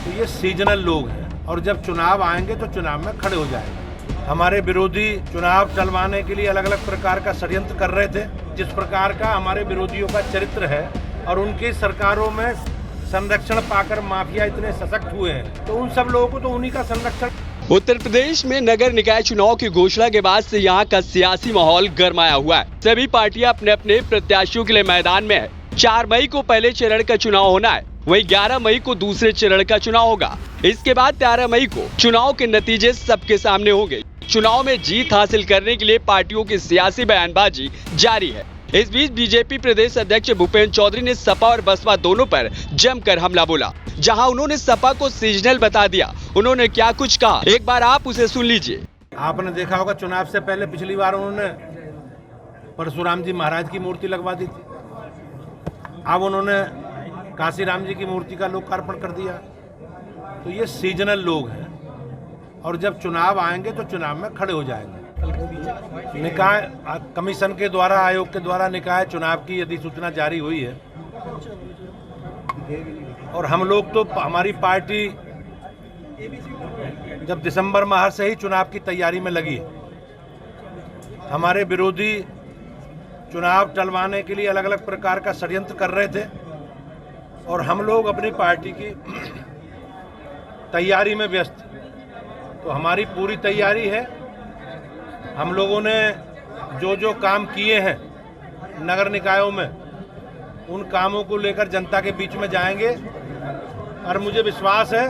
तो ये सीजनल लोग हैं और जब चुनाव आएंगे तो चुनाव में खड़े हो जाएंगे। हमारे विरोधी चुनाव टलवाने के लिए अलग अलग प्रकार का षड्यंत्र कर रहे थे। जिस प्रकार का हमारे विरोधियों का चरित्र है और उनकी सरकारों में संरक्षण पाकर माफिया इतने सशक्त हुए हैं, तो उन सब लोगों को तो उन्हीं का संरक्षण। उत्तर प्रदेश में नगर निकाय चुनाव की घोषणा के बाद से यहाँ का सियासी माहौल गरमाया हुआ है। सभी पार्टियां अपने अपने प्रत्याशियों के लिए मैदान में है। 4 मई को पहले चरण का चुनाव होना है, वहीं 11 मई को दूसरे चरण का चुनाव होगा। इसके बाद 13 मई को चुनाव के नतीजे सबके सामने होंगे। चुनाव में जीत हासिल करने के लिए पार्टियों की सियासी बयानबाजी जारी है। इस बीच बीजेपी प्रदेश अध्यक्ष भूपेंद्र चौधरी ने सपा और बसपा दोनों पर जमकर हमला बोला। जहां उन्होंने सपा को सीजनल बता दिया, उन्होंने क्या कुछ कहा, एक बार आप उसे सुन लीजिए। आपने देखा होगा चुनाव से पहले पिछली बार उन्होंने परशुराम जी महाराज की मूर्ति लगवा दी थी। अब उन्होंने काशी राम जी की मूर्ति का लोकार्पण कर दिया। तो ये सीजनल लोग हैं और जब चुनाव आएंगे तो चुनाव में खड़े हो जाएंगे। निकाय कमीशन के द्वारा, आयोग के द्वारा निकाय चुनाव की अधिसूचना जारी हुई है और हम लोग तो, हमारी पार्टी जब दिसंबर माह से ही चुनाव की तैयारी में लगी है। हमारे विरोधी चुनाव टलवाने के लिए अलग अलग प्रकार का षड्यंत्र कर रहे थे और हम लोग अपनी पार्टी की तैयारी में व्यस्त। तो हमारी पूरी तैयारी है। हम लोगों ने जो जो काम किए हैं नगर निकायों में, उन कामों को लेकर जनता के बीच में जाएंगे और मुझे विश्वास है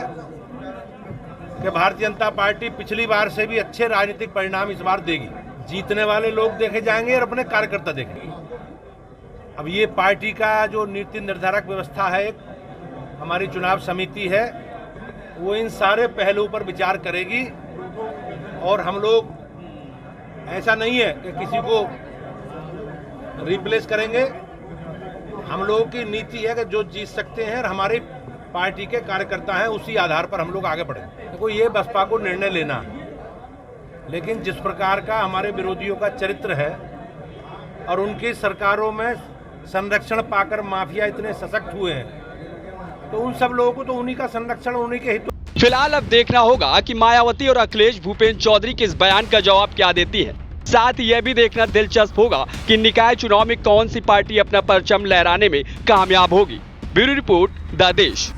कि भारतीय जनता पार्टी पिछली बार से भी अच्छे राजनीतिक परिणाम इस बार देगी। जीतने वाले लोग देखे जाएंगे और अपने कार्यकर्ता देखेंगे। अब ये पार्टी का जो नीति निर्धारक व्यवस्था है, एक हमारी चुनाव समिति है, वो इन सारे पहलुओं पर विचार करेगी और हम लोग, ऐसा नहीं है कि किसी को रिप्लेस करेंगे। हम लोगों की नीति है कि जो जीत सकते हैं और हमारी पार्टी के कार्यकर्ता हैं, उसी आधार पर हम लोग आगे बढ़ेंगे। देखो, ये बसपा को निर्णय लेना है, लेकिन जिस प्रकार का हमारे विरोधियों का चरित्र है और उनकी सरकारों में संरक्षण पाकर माफिया इतने सशक्त हुए हैं, तो उन सब लोगों को तो उन्हीं का संरक्षण, उन्हीं के हित। फिलहाल अब देखना होगा कि मायावती और अखिलेश भूपेंद्र चौधरी के इस बयान का जवाब क्या देती है। साथ ही यह भी देखना दिलचस्प होगा कि निकाय चुनाव में कौन सी पार्टी अपना परचम लहराने में कामयाब होगी। ब्यूरो रिपोर्ट, द देश।